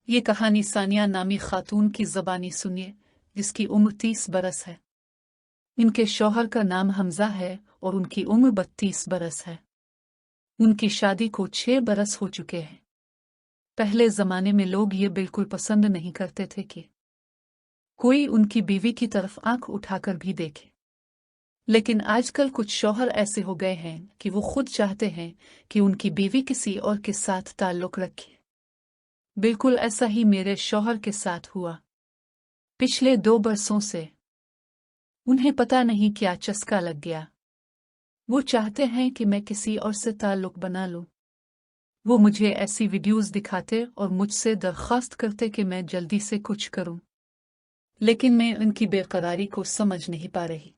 ये कहानी सानिया नामी खातून की ज़बानी सुनिए, जिसकी उम्र 30 बरस है। इनके शौहर का नाम हमजा है और उनकी उम्र 32 बरस है। उनकी शादी को 6 बरस हो चुके हैं। पहले ज़माने में लोग ये बिल्कुल पसंद नहीं करते थे कि कोई उनकी बीवी की तरफ आंख उठाकर भी देखे। लेकिन आजकल कुछ शौहर ऐसे हो गए हैं कि वो खुद चाहते हैं कि उनकी बीवी किसी और के साथ ताल्लुक़ रखे। बिल्कुल ऐसा ही मेरे शौहर के साथ हुआ। पिछले 2 बरसों से उन्हें पता नहीं क्या चस्का लग गया। वो चाहते हैं कि मैं किसी और से ताल्लुक़ बना लूं। वो मुझे ऐसी वीडियोस दिखाते और मुझसे दरख्वास्त करते कि मैं जल्दी से कुछ करूं। लेकिन मैं उनकी बेकरारी को समझ नहीं पा रही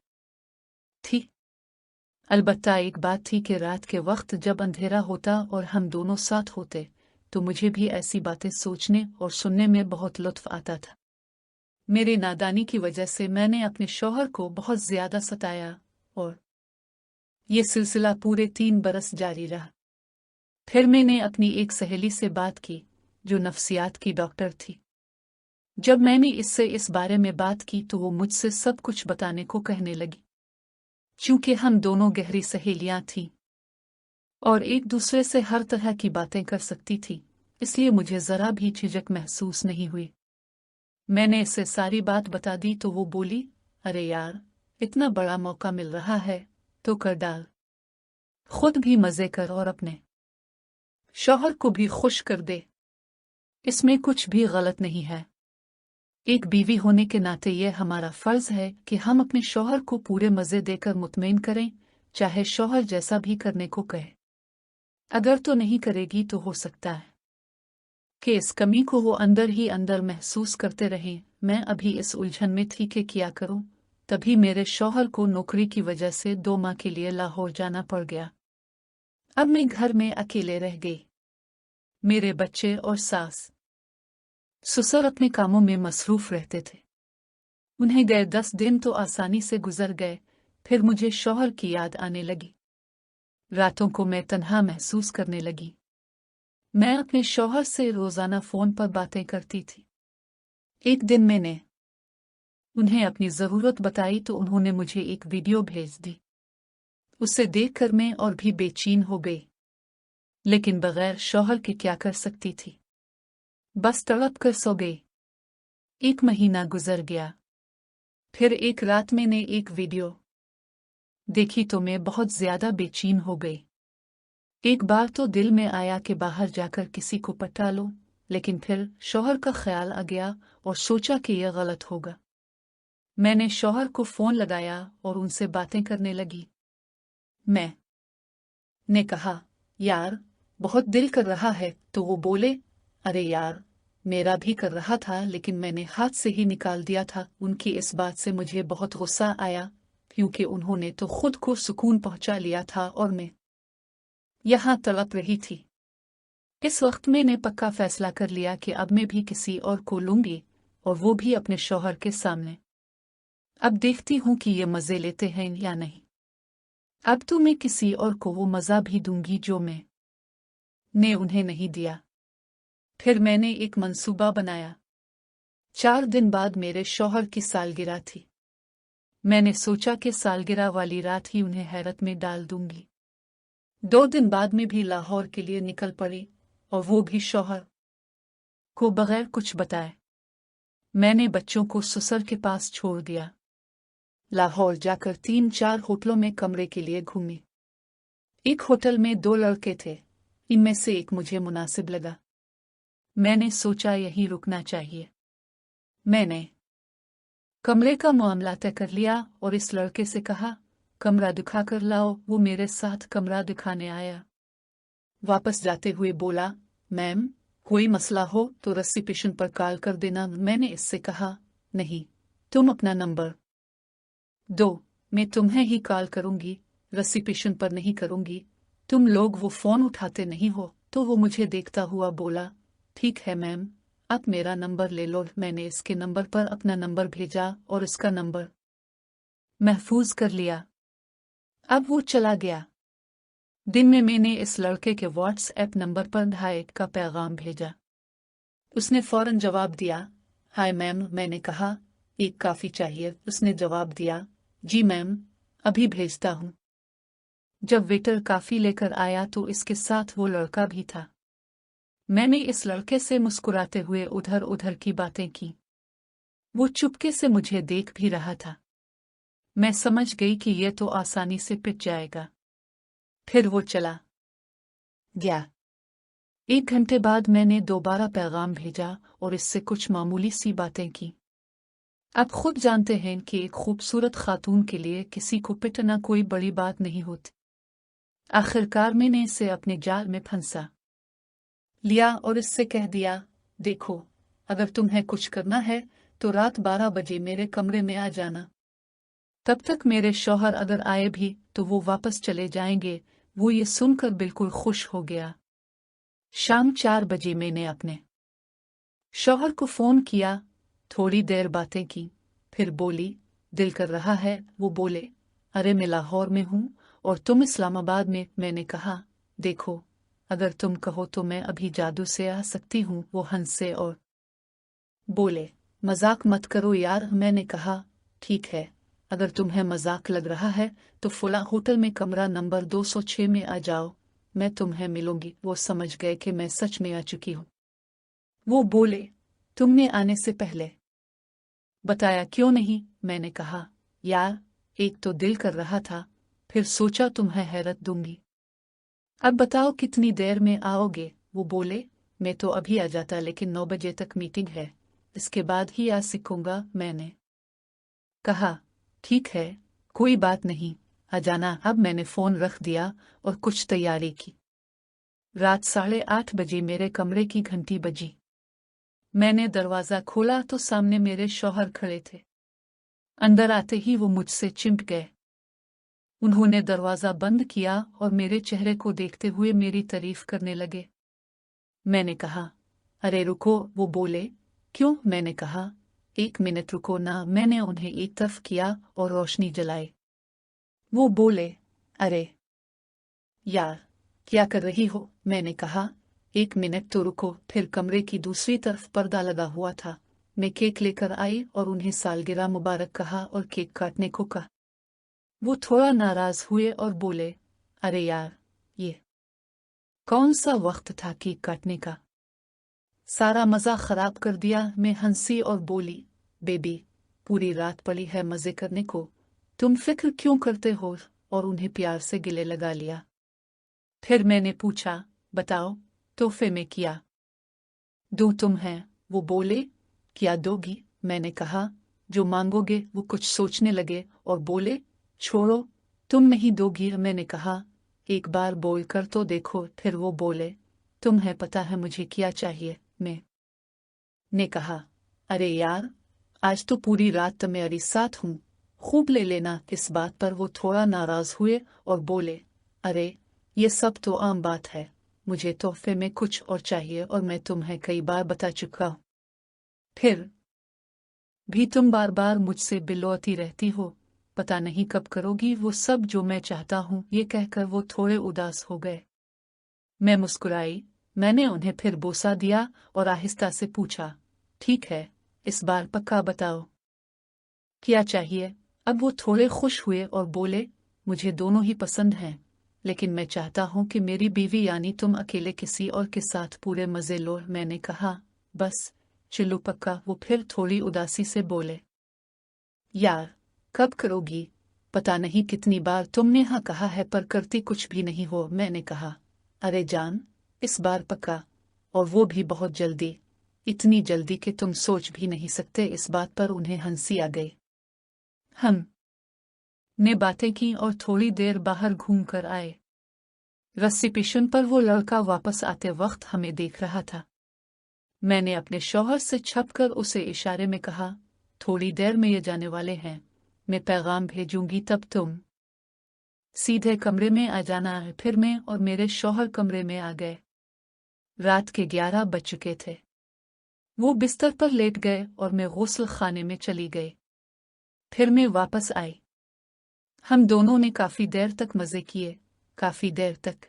थी। अलबत्ता एक बात थी कि रात के वक्त जब अंधेरा होता और हम दोनों साथ होते तो मुझे भी ऐसी बातें सोचने और सुनने में बहुत लुत्फ़ आता था। मेरी नादानी की वजह से मैंने अपने शौहर को बहुत ज़्यादा सताया और ये सिलसिला पूरे 3 बरस जारी रहा। फिर मैंने अपनी एक सहेली से बात की जो नफ्सियात की डॉक्टर थी। जब मैंने इससे इस बारे में बात की तो वो मुझसे सब कुछ बताने को कहने लगी। चूंकि हम दोनों गहरी सहेलियां थीं और एक दूसरे से हर तरह की बातें कर सकती थी, इसलिए मुझे ज़रा भी झिझक महसूस नहीं हुई। मैंने इसे सारी बात बता दी तो वो बोली, अरे यार, इतना बड़ा मौका मिल रहा है तो कर डाल। खुद भी मज़े कर और अपने शौहर को भी खुश कर दे। इसमें कुछ भी गलत नहीं है। एक बीवी होने के नाते यह हमारा फ़र्ज़ है कि हम अपने शौहर को पूरे मज़े देकर मुतमईन करें, चाहे शौहर जैसा भी करने को कहे। अगर तो नहीं करेगी तो हो सकता है कि इस कमी को वो अंदर ही अंदर महसूस करते रहें। मैं अभी इस उलझन में थी कि क्या करूं, तभी मेरे शौहर को नौकरी की वजह से 2 माह के लिए लाहौर जाना पड़ गया। अब मैं घर में अकेले रह गई। मेरे बच्चे और सास ससुर अपने कामों में मसरूफ रहते थे। उन्हें गए 10 दिन तो आसानी से गुजर गए। फिर मुझे शौहर की याद आने लगी। रातों को मैं तन्हा महसूस करने लगी। मैं अपने शौहर से रोज़ाना फ़ोन पर बातें करती थी। एक दिन मैंने उन्हें अपनी ज़रूरत बताई तो उन्होंने मुझे एक वीडियो भेज दी। उसे देखकर मैं और भी बेचैन हो गई, लेकिन बगैर शौहर के क्या कर सकती थी। बस तड़प कर सो गई। 1 महीना गुजर गया। फिर एक रात मैंने एक वीडियो देखी तो मैं बहुत ज़्यादा बेचैन हो गई। एक बार तो दिल में आया कि बाहर जाकर किसी को पटा लूं, लेकिन फिर शौहर का ख्याल आ गया और सोचा कि यह गलत होगा। मैंने शौहर को फ़ोन लगाया और उनसे बातें करने लगी। मैं ने कहा, यार, बहुत दिल कर रहा है, तो वो बोले, अरे यार, मेरा भी कर रहा था लेकिन मैंने हाथ से ही निकाल दिया था। उनकी इस बात से मुझे बहुत गुस्सा आया, क्योंकि उन्होंने तो खुद को सुकून पहुंचा लिया था और मैं यहाँ तड़प रही थी। इस वक्त मैंने पक्का फैसला कर लिया कि अब मैं भी किसी और को लूंगी, और वो भी अपने शौहर के सामने। अब देखती हूँ कि ये मज़े लेते हैं या नहीं। अब तो मैं किसी और को वो मज़ा भी दूंगी जो मैं ने उन्हें नहीं दिया। फिर मैंने एक मंसूबा बनाया। 4 दिन बाद मेरे शौहर की सालगिरह थी। मैंने सोचा कि सालगिरह वाली रात ही उन्हें हैरत में डाल दूंगी। 2 दिन बाद में भी लाहौर के लिए निकल पड़ी, और वो भी शौहर को बगैर कुछ बताए। मैंने बच्चों को ससुर के पास छोड़ दिया। लाहौर जाकर 3-4 होटलों में कमरे के लिए घूमी। एक होटल में 2 लड़के थे। इनमें से एक मुझे मुनासिब लगा। मैंने सोचा यहीं रुकना चाहिए। मैंने कमरे का मामला तय कर लिया और इस लड़के से कहा, कमरा दिखा कर लाओ। वो मेरे साथ कमरा दिखाने आया। वापस जाते हुए बोला, मैम, कोई मसला हो तो रिसेप्शन पर कॉल कर देना। मैंने इससे कहा, नहीं, तुम अपना नंबर दो, मैं तुम्हें ही कॉल करूंगी, रिसेप्शन पर नहीं करूंगी। तुम लोग वो फ़ोन उठाते नहीं हो। तो वो मुझे देखता हुआ बोला, ठीक है मैम, आप मेरा नंबर ले लो। मैंने इसके नंबर पर अपना नंबर भेजा और इसका नंबर महफूज कर लिया। अब वो चला गया। दिन में मैंने इस लड़के के व्हाट्सएप नंबर पर हाय का पैगाम भेजा। उसने फौरन जवाब दिया, हाय मैम। मैंने कहा, एक कॉफी चाहिए। उसने जवाब दिया, जी मैम, अभी भेजता हूँ। जब वेटर कॉफी लेकर आया तो इसके साथ वो लड़का भी था। मैंने इस लड़के से मुस्कुराते हुए उधर उधर की बातें की। वो चुपके से मुझे देख भी रहा था। मैं समझ गई कि ये तो आसानी से पिट जाएगा। फिर वो चला गया। 1 घंटे बाद मैंने दोबारा पैगाम भेजा और इससे कुछ मामूली सी बातें की। आप खुद जानते हैं कि एक खूबसूरत खातून के लिए किसी को पिटना कोई बड़ी बात नहीं होती। आखिरकार मैंने इसे अपने जाल में फंसा लिया और इससे कह दिया, देखो, अगर तुम्हें कुछ करना है तो रात 12 बजे मेरे कमरे में आ जाना। तब तक मेरे शौहर अगर आए भी तो वो वापस चले जाएंगे। वो ये सुनकर बिल्कुल खुश हो गया। शाम 4 बजे मैंने अपने शौहर को फोन किया। थोड़ी देर बातें की, फिर बोली, दिल कर रहा है। वो बोले, अरे मैं लाहौर में हूँ और तुम इस्लामाबाद में। मैंने कहा, देखो, अगर तुम कहो तो मैं अभी जादू से आ सकती हूँ। वो हंसे और बोले, मजाक मत करो यार। मैंने कहा, ठीक है, अगर तुम्हें मजाक लग रहा है तो फुला होटल में कमरा नंबर 206 में आ जाओ, मैं तुम्हें मिलूंगी। वो समझ गए कि मैं सच में आ चुकी हूँ। वो बोले, तुमने आने से पहले बताया क्यों नहीं? मैंने कहा, यार, एक तो दिल कर रहा था, फिर सोचा तुम्हें हैरत दूंगी। अब बताओ कितनी देर में आओगे? वो बोले, मैं तो अभी आ जाता लेकिन 9 बजे तक मीटिंग है, इसके बाद ही आ सकूंगा। मैंने कहा, ठीक है, कोई बात नहीं, आ जाना। अब मैंने फोन रख दिया और कुछ तैयारी की। रात 8:30 बजे मेरे कमरे की घंटी बजी। मैंने दरवाजा खोला तो सामने मेरे शौहर खड़े थे। अंदर आते ही वो मुझसे चिंप गए। उन्होंने दरवाजा बंद किया और मेरे चेहरे को देखते हुए मेरी तारीफ करने लगे। मैंने कहा, अरे रुको। वो बोले, क्यों? मैंने कहा, 1 मिनट रुको ना। मैंने उन्हें एक तरफ किया और रोशनी जलाई। वो बोले, अरे यार, क्या कर रही हो? मैंने कहा, 1 मिनट तो रुको। फिर कमरे की दूसरी तरफ पर्दा लगा हुआ था। मैं केक लेकर आई और उन्हें सालगिरह मुबारक कहा और केक काटने को कहा। वो थोड़ा नाराज हुए और बोले, अरे यार, ये कौन सा वक्त था केक काटने का? सारा मज़ा खराब कर दिया। मैं हंसी और बोली, बेबी, पूरी रात पड़ी है मज़े करने को, तुम फिक्र क्यों करते हो? और उन्हें प्यार से गले लगा लिया। फिर मैंने पूछा, बताओ, तोहफे में क्या दूँ तुम्हें? वो बोले, क्या दोगी? मैंने कहा, जो मांगोगे। वो कुछ सोचने लगे और बोले, छोड़ो, तुम नहीं दोगी। मैंने कहा, एक बार बोल कर तो देखो। फिर वो बोले, तुम्हें पता है मुझे क्या चाहिए? मैं ने कहा, अरे यार, आज तो पूरी रात तुम्हारी साथ हूँ, खूब ले लेना। इस बात पर वो थोड़ा नाराज हुए और बोले, अरे, ये सब तो आम बात है, मुझे तोहफे में कुछ और चाहिए और मैं तुम्हें कई बार बता चुका हूँ। फिर भी तुम बार बार मुझसे बिलौती रहती हो, पता नहीं कब करोगी वो सब जो मैं चाहता हूँ। ये कहकर वो थोड़े उदास हो गए। मैं मुस्कुराई। मैंने उन्हें फिर बोसा दिया और आहिस्ता से पूछा, ठीक है, इस बार पक्का बताओ क्या चाहिए? अब वो थोड़े खुश हुए और बोले, मुझे दोनों ही पसंद हैं, लेकिन मैं चाहता हूँ कि मेरी बीवी यानी तुम अकेले किसी और के साथ पूरे मजे लो। मैंने कहा, बस चिल्लू पक्का। वो फिर थोड़ी उदासी से बोले, यार, कब करोगी? पता नहीं कितनी बार तुमने हाँ कहा है पर करती कुछ भी नहीं हो। मैंने कहा, अरे जान, इस बार पक्का, और वो भी बहुत जल्दी, इतनी जल्दी कि तुम सोच भी नहीं सकते। इस बात पर उन्हें हंसी आ गई। हम ने बातें की और थोड़ी देर बाहर घूम कर आए। रिसेप्शन पर वो लड़का वापस आते वक्त हमें देख रहा था। मैंने अपने शौहर से छपकर उसे इशारे में कहा, थोड़ी देर में ये जाने वाले हैं, मैं पैगाम भेजूंगी, तब तुम सीधे कमरे में आ जाना है। फिर मैं और मेरे शौहर कमरे में आ गए। रात के 11 बज चुके थे। वो बिस्तर पर लेट गए और मैं गुस्ल खाने में चली गई। फिर मैं वापस आई। हम दोनों ने काफी देर तक मजे किए, काफी देर तक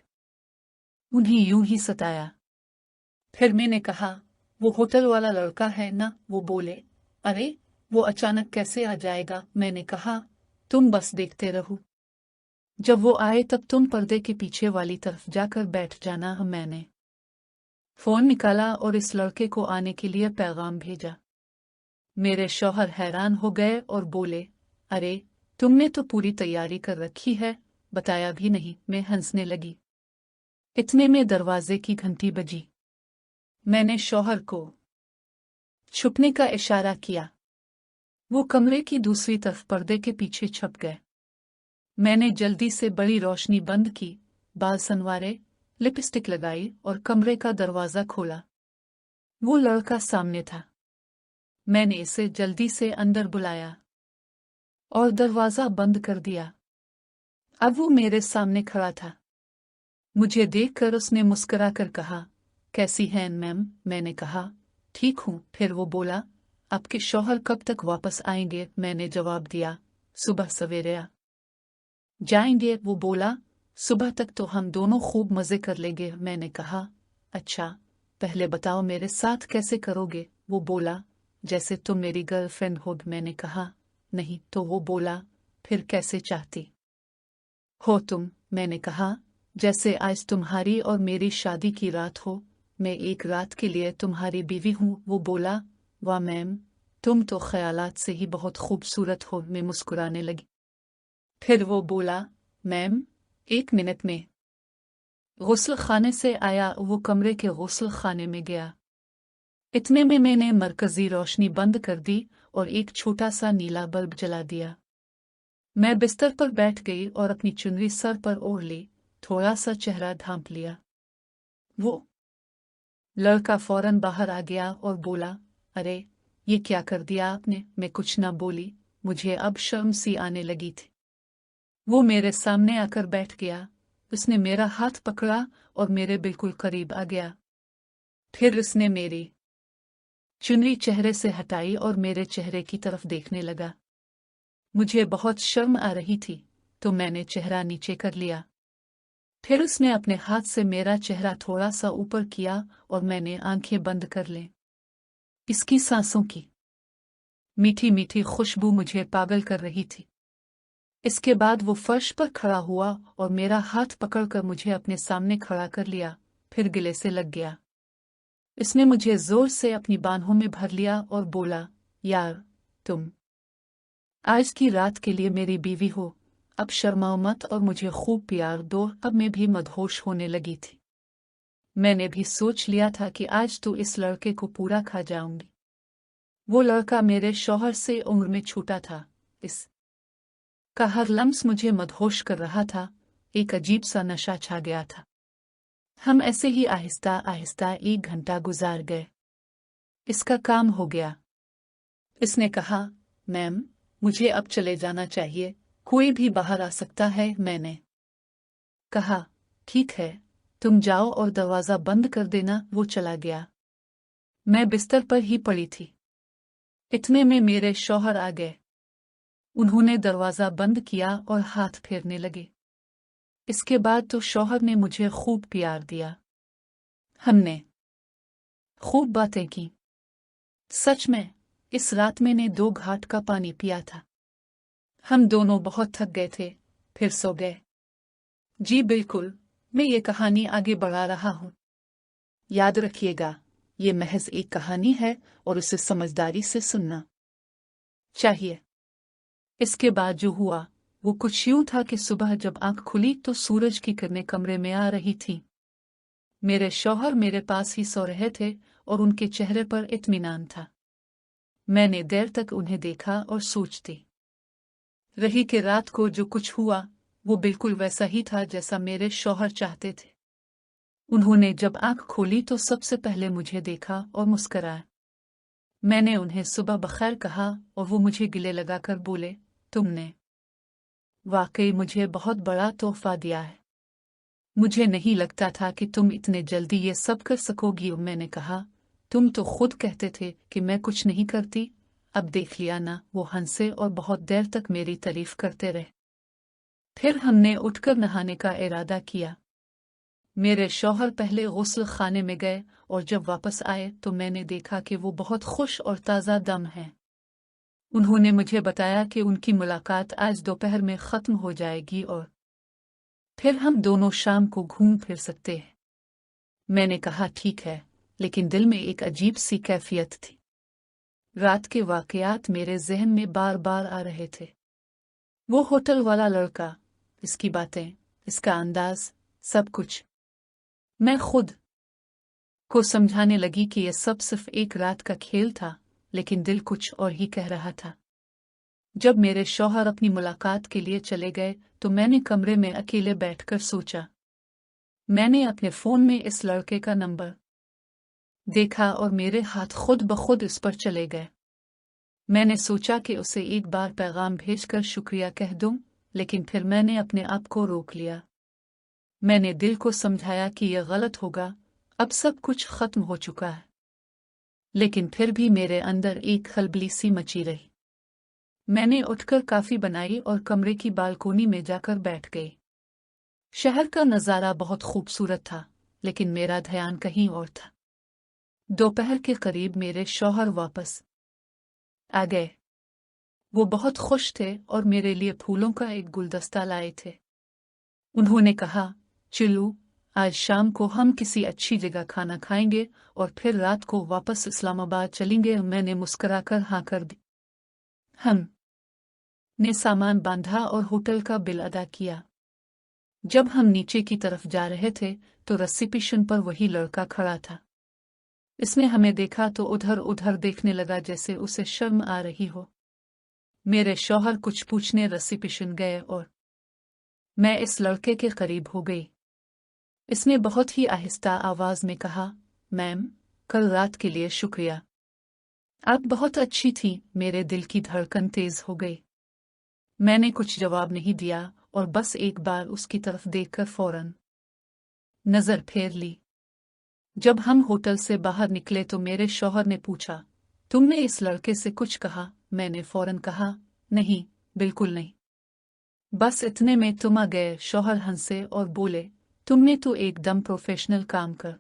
उन्हें यूं ही सताया। फिर मैंने कहा, वो होटल वाला लड़का है ना? वो बोले। अरे वो अचानक कैसे आ जाएगा? मैंने कहा तुम बस देखते रहो, जब वो आए तब तुम पर्दे के पीछे वाली तरफ जाकर बैठ जाना। मैंने फोन निकाला और इस लड़के को आने के लिए पैगाम भेजा। मेरे शौहर हैरान हो गए और बोले, अरे तुमने तो पूरी तैयारी कर रखी है, बताया भी नहीं। मैं हंसने लगी। इतने में दरवाजे की घंटी बजी। मैंने शौहर को छुपने का इशारा किया। वो कमरे की दूसरी तरफ पर्दे के पीछे छुप गए। मैंने जल्दी से बड़ी रोशनी बंद की, बाल संवारे, लिपस्टिक लगाई और कमरे का दरवाजा खोला। वो लड़का सामने था। मैंने इसे जल्दी से अंदर बुलाया और दरवाजा बंद कर दिया। अब वो मेरे सामने खड़ा था। मुझे देखकर उसने मुस्कुराकर कहा, कैसी हैं मैम? मैंने कहा, ठीक हूँ। फिर वो बोला, आपके शौहर कब तक वापस आएंगे? मैंने जवाब दिया, सुबह सवेरे आ जाएंगे। वो बोला, सुबह तक तो हम दोनों खूब मजे कर लेंगे। मैंने कहा, अच्छा पहले बताओ मेरे साथ कैसे करोगे? वो बोला, जैसे तुम मेरी गर्लफ्रेंड हो। मैंने कहा, नहीं। तो वो बोला, फिर कैसे चाहती हो तुम? मैंने कहा, जैसे आज तुम्हारी और मेरी शादी की रात हो, मैं एक रात के लिए तुम्हारी बीवी हूँ। वो बोला, वाह मैम, तुम तो ख्यालात से ही बहुत खूबसूरत हो। मैं मुस्कुराने लगी। फिर वो बोला, मैम 1 मिनट में गुस्ल खाने से आया। वो कमरे के गुस्ल खाने में गया। इतने में मैंने मरकजी रोशनी बंद कर दी और एक छोटा सा नीला बल्ब जला दिया। मैं बिस्तर पर बैठ गई और अपनी चुनरी सर पर ओढ़ ली, थोड़ा सा चेहरा ढांप लिया। वो लड़का फौरन बाहर आ गया और बोला, अरे ये क्या कर दिया आपने? मैं कुछ न बोली, मुझे अब शर्म सी आने लगी थी। वो मेरे सामने आकर बैठ गया। उसने मेरा हाथ पकड़ा और मेरे बिल्कुल करीब आ गया। फिर उसने मेरी चुनरी चेहरे से हटाई और मेरे चेहरे की तरफ देखने लगा। मुझे बहुत शर्म आ रही थी, तो मैंने चेहरा नीचे कर लिया। फिर उसने अपने हाथ से मेरा चेहरा थोड़ा सा ऊपर किया और मैंने आंखें बंद कर ली। इसकी सांसों की मीठी मीठी खुशबू मुझे पागल कर रही थी। इसके बाद वो फर्श पर खड़ा हुआ और मेरा हाथ पकड़कर मुझे अपने सामने खड़ा कर लिया, फिर गले से लग गया। इसने मुझे जोर से अपनी बाहों में भर लिया और बोला, यार तुम आज की रात के लिए मेरी बीवी हो, अब शर्माओ मत और मुझे खूब प्यार दो। अब मैं भी मदहोश होने लगी थी। मैंने भी सोच लिया था कि आज तो इस लड़के को पूरा खा जाऊंगी। वो लड़का मेरे शौहर से उम्र में छोटा था। इस का हर लम्स मुझे मदहोश कर रहा था। एक अजीब सा नशा छा गया था। हम ऐसे ही आहिस्ता आहिस्ता 1 घंटा गुजार गए। इसका काम हो गया। इसने कहा, मैम मुझे अब चले जाना चाहिए, कोई भी बाहर आ सकता है। मैंने कहा, ठीक है, तुम जाओ और दरवाजा बंद कर देना। वो चला गया। मैं बिस्तर पर ही पड़ी थी। इतने में मेरे शौहर आ गए। उन्होंने दरवाजा बंद किया और हाथ फेरने लगे। इसके बाद तो शौहर ने मुझे खूब प्यार दिया। हमने खूब बातें की। सच में इस रात मैंने 2 घाट का पानी पिया था। हम दोनों बहुत थक गए थे, फिर सो गए। जी बिल्कुल, मैं ये कहानी आगे बढ़ा रहा हूँ। याद रखिएगा, ये महज एक कहानी है और उसे समझदारी से सुनना चाहिए। इसके बाद जो हुआ वो कुछ यूं था कि सुबह जब आंख खुली तो सूरज की किरणें कमरे में आ रही थीं। मेरे शौहर मेरे पास ही सो रहे थे और उनके चेहरे पर इत्मीनान था। मैंने देर तक उन्हें देखा और सोचती रही कि रात को जो कुछ हुआ वो बिल्कुल वैसा ही था जैसा मेरे शौहर चाहते थे। उन्होंने जब आंख खोली तो सबसे पहले मुझे देखा और मुस्कुराया। मैंने उन्हें सुबह बखैर कहा और वो मुझे गले लगाकर बोले, तुमने वाकई मुझे बहुत बड़ा तोहफा दिया है। मुझे नहीं लगता था कि तुम इतने जल्दी ये सब कर सकोगी। मैंने कहा, तुम तो खुद कहते थे कि मैं कुछ नहीं करती, अब देख लिया ना। वो हंसे और बहुत देर तक मेरी तारीफ करते रहे। फिर हमने उठकर नहाने का इरादा किया। मेरे शौहर पहले गुस्ल खाने में गए और जब वापस आए तो मैंने देखा कि वो बहुत खुश और ताज़ा दम हैं। उन्होंने मुझे बताया कि उनकी मुलाकात आज दोपहर में ख़त्म हो जाएगी और फिर हम दोनों शाम को घूम फिर सकते हैं। मैंने कहा ठीक है, लेकिन दिल में एक अजीब सी कैफियत थी। रात के वाक़यात मेरे ज़हन में बार बार आ रहे थे। वो होटल वाला लड़का, इसकी बातें, इसका अंदाज, सब कुछ। मैं खुद को समझाने लगी कि यह सब सिर्फ एक रात का खेल था, लेकिन दिल कुछ और ही कह रहा था। जब मेरे शौहर अपनी मुलाकात के लिए चले गए तो मैंने कमरे में अकेले बैठकर सोचा। मैंने अपने फ़ोन में इस लड़के का नंबर देखा और मेरे हाथ खुद ब खुद इस पर चले गए। मैंने सोचा कि उसे एक बार पैगाम भेजकर शुक्रिया कह दूं, लेकिन फिर मैंने अपने आप को रोक लिया। मैंने दिल को समझाया कि यह गलत होगा, अब सब कुछ खत्म हो चुका है। लेकिन फिर भी मेरे अंदर एक खलबली सी मची रही। मैंने उठकर कॉफी बनाई और कमरे की बालकोनी में जाकर बैठ गई। शहर का नज़ारा बहुत खूबसूरत था, लेकिन मेरा ध्यान कहीं और था। दोपहर के करीब मेरे शौहर वापस आ गए। वो बहुत खुश थे और मेरे लिए फूलों का एक गुलदस्ता लाए थे। उन्होंने कहा, चिल्लू, आज शाम को हम किसी अच्छी जगह खाना खाएंगे और फिर रात को वापस इस्लामाबाद चलेंगे। मैंने मुस्कुराकर हाँ कर दी। हम ने सामान बांधा और होटल का बिल अदा किया। जब हम नीचे की तरफ जा रहे थे तो रिसेप्शन पर वही लड़का खड़ा था। इसने हमें देखा तो उधर उधर देखने लगा जैसे उसे शर्म आ रही हो। मेरे शौहर कुछ पूछने रिसेप्शन गए और मैं इस लड़के के करीब हो गई। इसने बहुत ही आहिस्ता आवाज में कहा, मैम, कल रात के लिए शुक्रिया। आप बहुत अच्छी थी। मेरे दिल की धड़कन तेज हो गई। मैंने कुछ जवाब नहीं दिया और बस एक बार उसकी तरफ देखकर फौरन नजर फेर ली। जब हम होटल से बाहर निकले तो मेरे शौहर ने पूछा, तुमने इस लड़के से कुछ कहा? मैंने फौरन कहा, नहीं, बिल्कुल नहीं। बस इतने में तुम आ गए। शौहर हंसे और बोले, तुमने तो एकदम प्रोफेशनल काम कर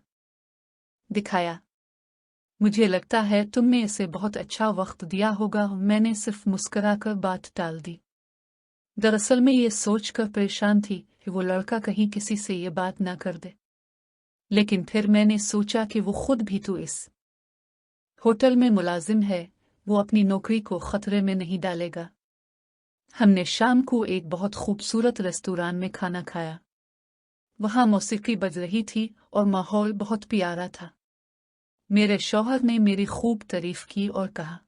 दिखाया। मुझे लगता है तुमने इसे बहुत अच्छा वक्त दिया होगा। मैंने सिर्फ मुस्कुराकर बात टाल दी। दरअसल मैं ये सोचकर परेशान थी कि वो लड़का कहीं किसी से ये बात ना कर दे। लेकिन फिर मैंने सोचा कि वो खुद भी तो इस होटल में मुलाजिम है, वो अपनी नौकरी को खतरे में नहीं डालेगा। हमने शाम को एक बहुत खूबसूरत रेस्तोरां में खाना खाया। वहाँ मौसीकी बज रही थी और माहौल बहुत प्यारा था। मेरे शौहर ने मेरी खूब तारीफ की और कहा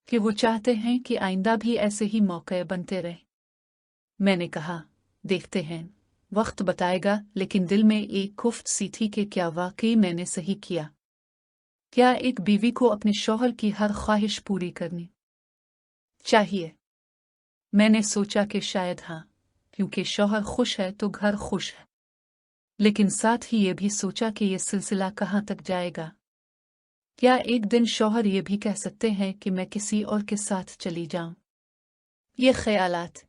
कि वो चाहते हैं कि आइंदा भी ऐसे ही मौके बनते रहे। मैंने कहा, देखते हैं, वक्त बताएगा। लेकिन दिल में एक खुफ्त सी थी कि क्या वाकई मैंने सही किया? क्या एक बीवी को अपने शौहर की हर ख्वाहिश पूरी करनी चाहिए? मैंने सोचा कि शायद हाँ, क्योंकि शौहर खुश है तो घर खुश है। लेकिन साथ ही ये भी सोचा कि ये सिलसिला कहाँ तक जाएगा। क्या एक दिन शौहर ये भी कह सकते हैं कि मैं किसी और के साथ चली जाऊं? ये ख्यालात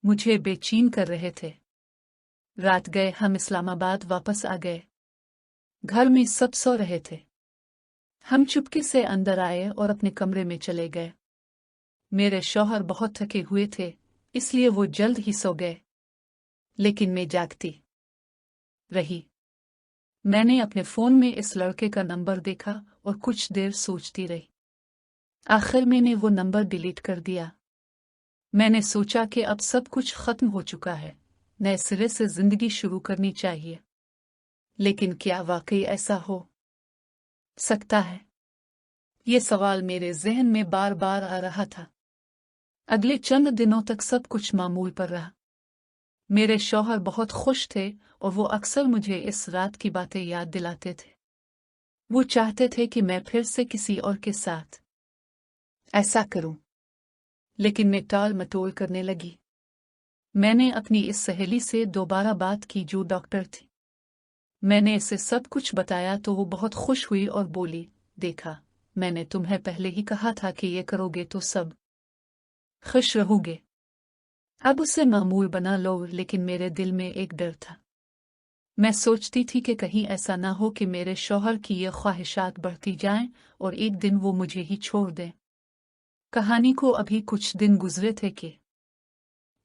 मुझे बेचैन कर रहे थे। रात गए हम इस्लामाबाद वापस आ गए। घर में सब सो रहे थे। हम चुपके से अंदर आए और अपने कमरे में चले गए। मेरे शौहर बहुत थके हुए थे, इसलिए वो जल्द ही सो गए। लेकिन मैं जागती रही। मैंने अपने फोन में इस लड़के का नंबर देखा और कुछ देर सोचती रही। आखिर मैंने वो नंबर डिलीट कर दिया। मैंने सोचा कि अब सब कुछ खत्म हो चुका है, नए सिरे से जिंदगी शुरू करनी चाहिए। लेकिन क्या वाकई ऐसा हो सकता है? ये सवाल मेरे जहन में बार बार आ रहा था। अगले चंद दिनों तक सब कुछ मामूल पर रहा। मेरे शौहर बहुत खुश थे और वो अक्सर मुझे इस रात की बातें याद दिलाते थे। वो चाहते थे कि मैं फिर से किसी और के साथ ऐसा करूं, लेकिन मैं टाल मटोल करने लगी। मैंने अपनी इस सहेली से दोबारा बात की जो डॉक्टर थी। मैंने इसे सब कुछ बताया तो वो बहुत खुश हुई और बोली, देखा, मैंने तुम्हें पहले ही कहा था कि ये करोगे तो सब खुश रहोगे। अब उसे मामूल बना लो। लेकिन मेरे दिल में एक डर था। मैं सोचती थी कि कहीं ऐसा ना हो कि मेरे शौहर की ये ख्वाहिशात बढ़ती जाएं और एक दिन वो मुझे ही छोड़ दें। कहानी को अभी कुछ दिन गुजरे थे कि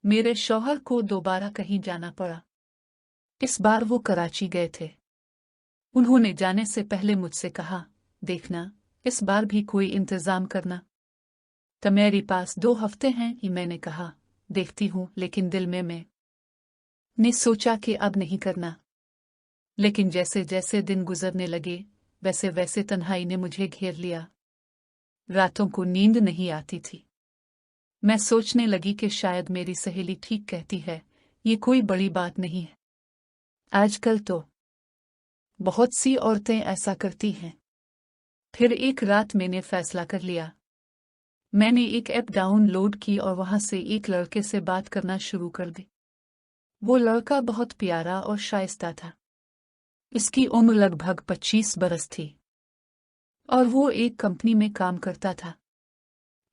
मेरे शौहर को दोबारा कहीं जाना पड़ा। इस बार वो कराची गए थे। उन्होंने जाने से पहले मुझसे कहा, देखना इस बार भी कोई इंतजाम करना। तो मेरे पास 2 हफ्ते हैं ही। मैंने कहा, देखती हूँ, लेकिन दिल में मैं ने सोचा कि अब नहीं करना। लेकिन जैसे जैसे दिन गुजरने लगे वैसे वैसे तन्हाई ने मुझे घेर लिया। रातों को नींद नहीं आती थी। मैं सोचने लगी कि शायद मेरी सहेली ठीक कहती है, ये कोई बड़ी बात नहीं है। आजकल तो बहुत सी औरतें ऐसा करती हैं। फिर एक रात मैंने फैसला कर लिया। मैंने एक ऐप डाउनलोड की और वहां से एक लड़के से बात करना शुरू कर दी। वो लड़का बहुत प्यारा और शाइस्ता था। इसकी उम्र लगभग 25 बरस थी और वो एक कंपनी में काम करता था।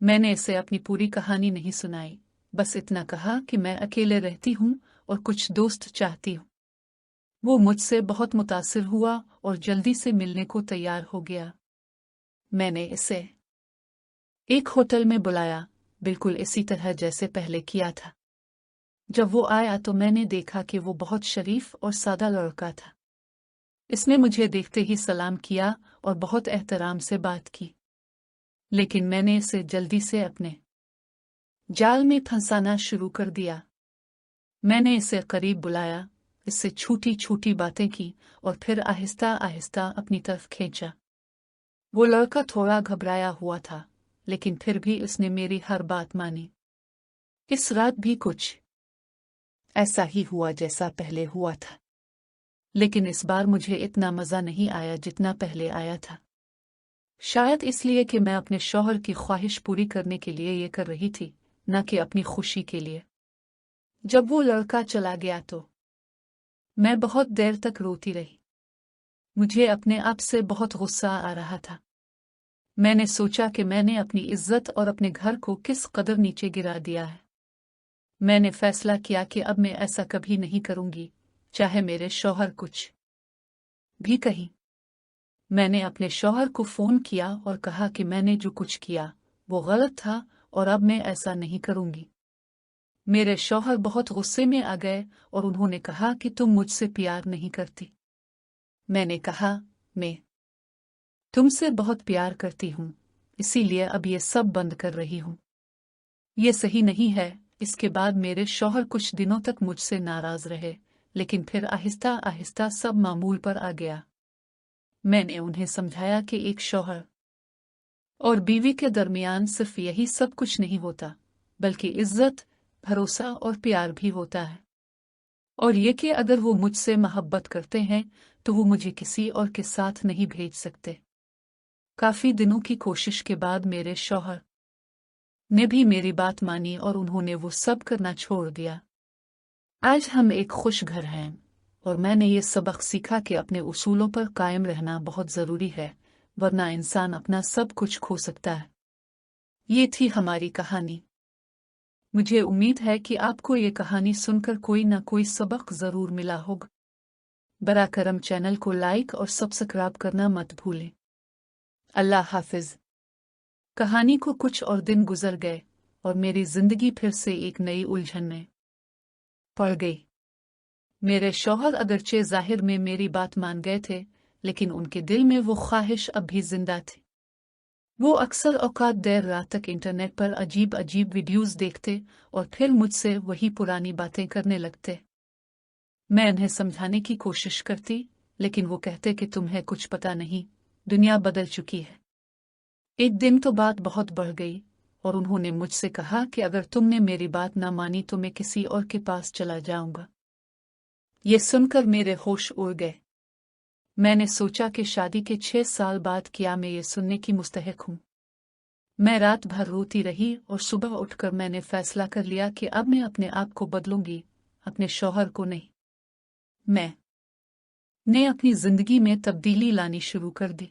मैंने इसे अपनी पूरी कहानी नहीं सुनाई, बस इतना कहा कि मैं अकेले रहती हूँ और कुछ दोस्त चाहती हूँ। वो मुझसे बहुत मुतासिर हुआ और जल्दी से मिलने को तैयार हो गया। मैंने इसे एक होटल में बुलाया, बिल्कुल इसी तरह जैसे पहले किया था। जब वो आया तो मैंने देखा कि वो बहुत शरीफ और सादा लड़का था। इसने मुझे देखते ही सलाम किया और बहुत एहतराम से बात की। लेकिन मैंने इसे जल्दी से अपने जाल में फंसाना शुरू कर दिया। मैंने इसे करीब बुलाया, इससे छोटी छोटी बातें की और फिर आहिस्ता आहिस्ता अपनी तरफ खींचा। वो लड़का थोड़ा घबराया हुआ था, लेकिन फिर भी उसने मेरी हर बात मानी। इस रात भी कुछ ऐसा ही हुआ जैसा पहले हुआ था, लेकिन इस बार मुझे इतना मजा नहीं आया जितना पहले आया था। शायद इसलिए कि मैं अपने शौहर की ख्वाहिश पूरी करने के लिए ये कर रही थी, न कि अपनी खुशी के लिए। जब वो लड़का चला गया तो मैं बहुत देर तक रोती रही। मुझे अपने आप से बहुत गुस्सा आ रहा था। मैंने सोचा कि मैंने अपनी इज्जत और अपने घर को किस कदर नीचे गिरा दिया है। मैंने फैसला किया कि अब मैं ऐसा कभी नहीं करूंगी, चाहे मेरे शौहर कुछ भी कहीं। मैंने अपने शौहर को फोन किया और कहा कि मैंने जो कुछ किया वो गलत था और अब मैं ऐसा नहीं करूंगी। मेरे शौहर बहुत गुस्से में आ गए और उन्होंने कहा कि तुम मुझसे प्यार नहीं करती। मैंने कहा, मैं तुमसे बहुत प्यार करती हूँ, इसीलिए अब ये सब बंद कर रही हूँ। ये सही नहीं है। इसके बाद मेरे शौहर कुछ दिनों तक मुझसे नाराज रहे, लेकिन फिर आहिस्ता आहिस्ता सब मामूल पर आ गया। मैंने उन्हें समझाया कि एक शौहर और बीवी के दरमियान सिर्फ यही सब कुछ नहीं होता, बल्कि इज्जत, भरोसा और प्यार भी होता है। और ये कि अगर वो मुझसे मोहब्बत करते हैं तो वो मुझे किसी और के साथ नहीं भेज सकते। काफी दिनों की कोशिश के बाद मेरे शौहर ने भी मेरी बात मानी और उन्होंने वो सब करना छोड़ दिया। आज हम एक खुश घर हैं और मैंने ये सबक सीखा कि अपने उसूलों पर कायम रहना बहुत जरूरी है, वरना इंसान अपना सब कुछ खो सकता है। ये थी हमारी कहानी। मुझे उम्मीद है कि आपको ये कहानी सुनकर कोई ना कोई सबक जरूर मिला होगा। बरा करम चैनल को लाइक और सब्सक्राइब करना मत भूलें। अल्लाह हाफिज। कहानी को कुछ और दिन गुजर गए और मेरी जिंदगी फिर से एक नई उलझन में पड़ गई। मेरे शौहर अगरचे जाहिर में मेरी बात मान गए थे, लेकिन उनके दिल में वो ख्वाहिश अब भी जिंदा थी। वो अक्सर औकात देर रात तक इंटरनेट पर अजीब अजीब वीडियोस देखते और फिर मुझसे वही पुरानी बातें करने लगते। मैं उन्हें समझाने की कोशिश करती, लेकिन वो कहते कि तुम्हें कुछ पता नहीं, दुनिया बदल चुकी है। एक दिन तो बात बहुत बढ़ गई और उन्होंने मुझसे कहा कि अगर तुमने मेरी बात ना मानी तो मैं किसी और के पास चला जाऊंगा। ये सुनकर मेरे होश उड़ गए। मैंने सोचा कि शादी के 6 साल बाद क्या मैं ये सुनने की मुस्तहिक हूं। मैं रात भर रोती रही और सुबह उठकर मैंने फैसला कर लिया कि अब मैं अपने आप को बदलूंगी, अपने शौहर को नहीं। मैं ने अपनी जिंदगी में तब्दीली लानी शुरू कर दी।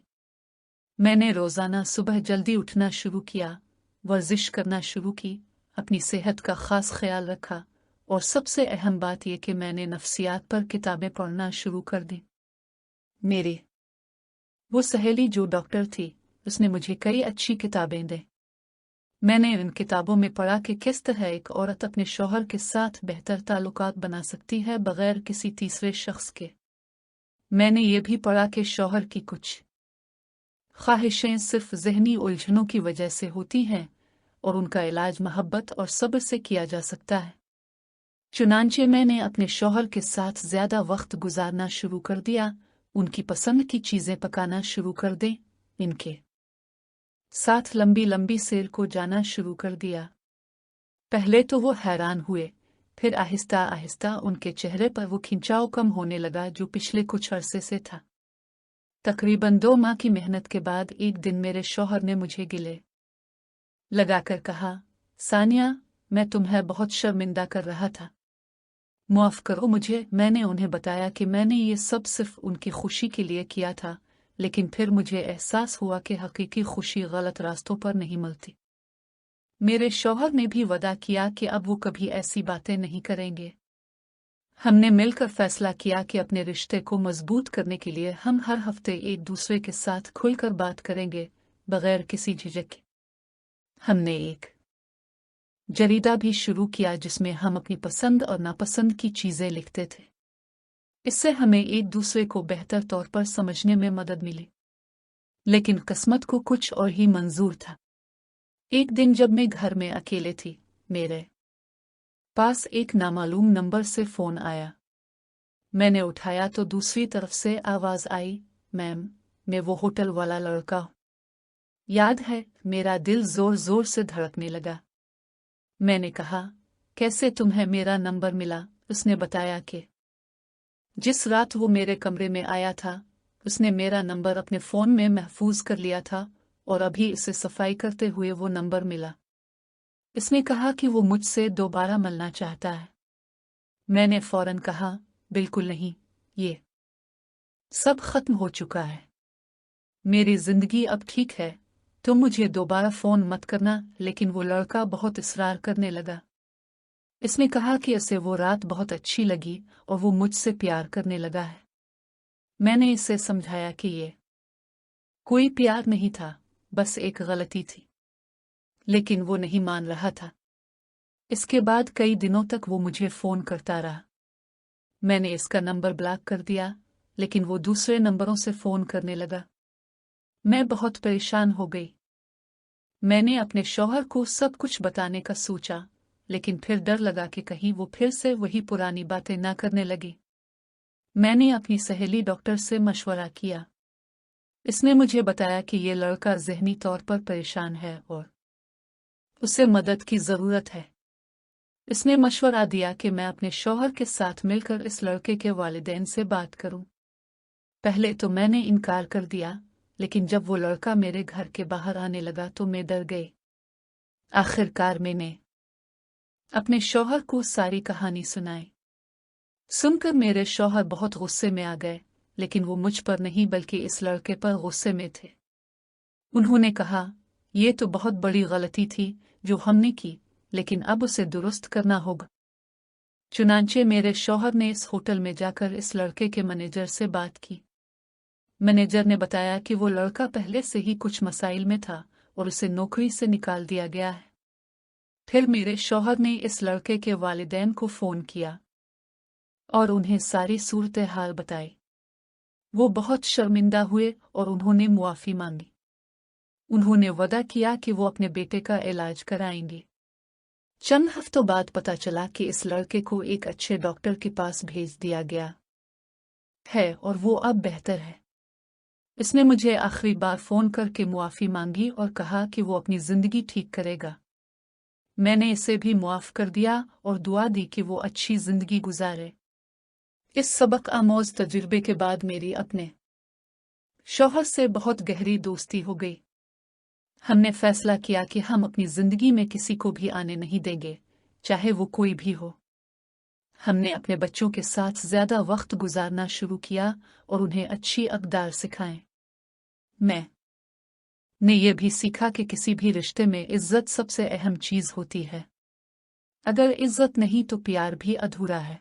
मैंने रोजाना सुबह जल्दी उठना शुरू किया, वर्जिश करना शुरू की, अपनी सेहत का खास ख्याल रखा और सबसे अहम बात यह कि मैंने नफ्सियात पर किताबें पढ़ना शुरू कर दी। मेरी वो सहेली जो डॉक्टर थी, उसने मुझे कई अच्छी किताबें दी। मैंने इन किताबों में पढ़ा कि किस तरह एक औरत अपने शौहर के साथ बेहतर ताल्लुकात बना सकती है बगैर किसी तीसरे शख्स के। मैंने ये भी पढ़ा कि शौहर की कुछ ख्वाहिशें सिर्फ ज़हनी उलझनों की वजह से होती हैं और उनका इलाज मोहब्बत और सब्र से किया जा सकता है। चुनांचे मैंने अपने शौहर के साथ ज़्यादा वक्त गुजारना शुरू कर दिया, उनकी पसंद की चीज़ें पकाना शुरू कर दें, इनके साथ लंबी लंबी सैर को जाना शुरू कर दिया। पहले तो वो हैरान हुए, फिर आहिस्ता आहिस्ता उनके चेहरे पर वो खिंचाव कम होने लगा जो पिछले कुछ अरसे से था। तकरीबन 2 माह की मेहनत के बाद एक दिन मेरे शौहर ने मुझे गिले लगाकर कहा, सानिया, मैं तुम्हें बहुत शर्मिंदा कर रहा था। माफ़ करो मुझे। मैंने उन्हें बताया कि मैंने ये सब सिर्फ उनकी खुशी के लिए किया था, लेकिन फिर मुझे एहसास हुआ कि हकीकी खुशी गलत रास्तों पर नहीं मिलती। मेरे शौहर ने भी वादा किया कि अब वो कभी ऐसी बातें नहीं करेंगे। हमने मिलकर फैसला किया कि अपने रिश्ते को मजबूत करने के लिए हम हर हफ्ते एक दूसरे के साथ खुलकर बात करेंगे, बगैर किसी झिझक के। हमने एक जरीदा भी शुरू किया जिसमें हम अपनी पसंद और नापसंद की चीज़ें लिखते थे। इससे हमें एक दूसरे को बेहतर तौर पर समझने में मदद मिली। लेकिन किस्मत को कुछ और ही मंजूर था। एक दिन जब मैं घर में अकेले थी, मेरे पास एक नामालूम नंबर से फ़ोन आया। मैंने उठाया तो दूसरी तरफ से आवाज़ आई, मैम, मैं वो होटल वाला लड़का हूँ। याद है? मेरा दिल ज़ोर ज़ोर से धड़कने लगा। मैंने कहा, कैसे तुम्हें मेरा नंबर मिला? उसने बताया कि जिस रात वो मेरे कमरे में आया था, उसने मेरा नंबर अपने फ़ोन में महफूज कर लिया था और अभी इसे सफाई करते हुए वो नंबर मिला। इसने कहा कि वो मुझसे दोबारा मिलना चाहता है। मैंने फौरन कहा, बिल्कुल नहीं, ये सब खत्म हो चुका है। मेरी जिंदगी अब ठीक है, तुम मुझे दोबारा फ़ोन मत करना। लेकिन वो लड़का बहुत इसरार करने लगा। इसने कहा कि उसे वो रात बहुत अच्छी लगी और वो मुझसे प्यार करने लगा है। मैंने इसे समझाया कि ये कोई प्यार नहीं था, बस एक गलती थी। लेकिन वो नहीं मान रहा था। इसके बाद कई दिनों तक वो मुझे फ़ोन करता रहा। मैंने इसका नंबर ब्लॉक कर दिया, लेकिन वो दूसरे नंबरों से फ़ोन करने लगा। मैं बहुत परेशान हो गई। मैंने अपने शौहर को सब कुछ बताने का सोचा, लेकिन फिर डर लगा कि कहीं वो फिर से वही पुरानी बातें ना करने लगी। मैंने अपनी सहेली डॉक्टर से मशवरा किया। इसने मुझे बताया कि ये लड़का ज़हनी तौर पर परेशान है और उसे मदद की ज़रूरत है। इसने मशवरा दिया कि मैं अपने शौहर के साथ मिलकर इस लड़के के वालिदैन से बात करूं। पहले तो मैंने इनकार कर दिया, लेकिन जब वो लड़का मेरे घर के बाहर आने लगा तो मैं डर गई। आखिरकार मैंने अपने शौहर को सारी कहानी सुनाई। सुनकर मेरे शौहर बहुत गुस्से में आ गए, लेकिन वो मुझ पर नहीं बल्कि इस लड़के पर गुस्से में थे। उन्होंने कहा, ये तो बहुत बड़ी गलती थी जो हमने की, लेकिन अब उसे दुरुस्त करना होगा। चुनांचे मेरे शौहर ने इस होटल में जाकर इस लड़के के मैनेजर से बात की। मैनेजर ने बताया कि वो लड़का पहले से ही कुछ मसाइल में था और उसे नौकरी से निकाल दिया गया है। फिर मेरे शौहर ने इस लड़के के वालिदैन को फ़ोन किया और उन्हें सारी सूरत हाल बताई। वो बहुत शर्मिंदा हुए और उन्होंने मुआफ़ी मांगी। उन्होंने वादा किया कि वो अपने बेटे का इलाज कराएंगे। चंद हफ्तों बाद पता चला कि इस लड़के को एक अच्छे डॉक्टर के पास भेज दिया गया है और वो अब बेहतर है। इसने मुझे आखिरी बार फ़ोन करके मुआफ़ी मांगी और कहा कि वो अपनी ज़िंदगी ठीक करेगा। मैंने इसे भी मुआफ़ कर दिया और दुआ दी कि वो अच्छी ज़िंदगी गुजारे। इस सबक आमोज़ तजुर्बे के बाद मेरी अपने शौहर से बहुत गहरी दोस्ती हो गई। हमने फैसला किया कि हम अपनी ज़िंदगी में किसी को भी आने नहीं देंगे, चाहे वो कोई भी हो। हमने अपने बच्चों के साथ ज़्यादा वक्त गुजारना शुरू किया और उन्हें अच्छी अक़दार सिखाएं। मैं ने यह भी सीखा कि किसी भी रिश्ते में इज़्ज़त सबसे अहम चीज़ होती है। अगर इज्जत नहीं तो प्यार भी अधूरा है।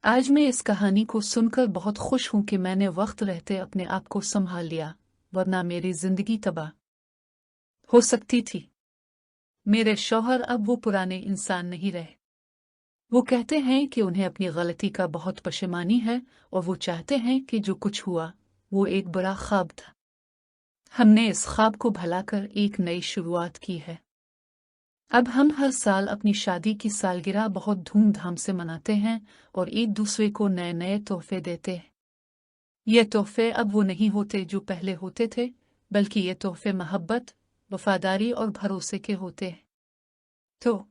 आज मैं इस कहानी को सुनकर बहुत खुश हूं कि मैंने वक्त रहते अपने आप को संभाल लिया, वरना मेरी जिंदगी तबाह हो सकती थी। मेरे शौहर अब वो पुराने इंसान नहीं रहे। वो कहते हैं कि उन्हें अपनी गलती का बहुत पशेमानी है और वो चाहते हैं कि जो कुछ हुआ वो एक बड़ा ख्वाब था। हमने इस ख्वाब को भुलाकर एक नई शुरुआत की है। अब हम हर साल अपनी शादी की सालगिरह बहुत धूमधाम से मनाते हैं और एक दूसरे को नए नए तोहफे देते हैं। ये तोहफे अब वो नहीं होते जो पहले होते थे, बल्कि ये तोहफे मोहब्बत, वफादारी और भरोसे के होते हैं। तो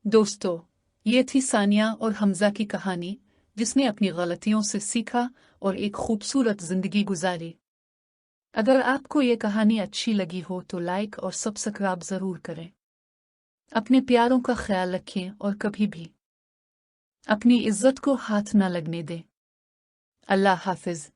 दोस्तों, ये थी सानिया और हमजा की कहानी, जिसने अपनी गलतियों से सीखा और एक खूबसूरत जिंदगी गुजारी। अगर आपको ये कहानी अच्छी लगी हो तो लाइक और सब्सक्राइब जरूर करें। अपने प्यारों का ख्याल रखें और कभी भी अपनी इज्जत को हाथ न लगने दें। अल्लाह हाफिज।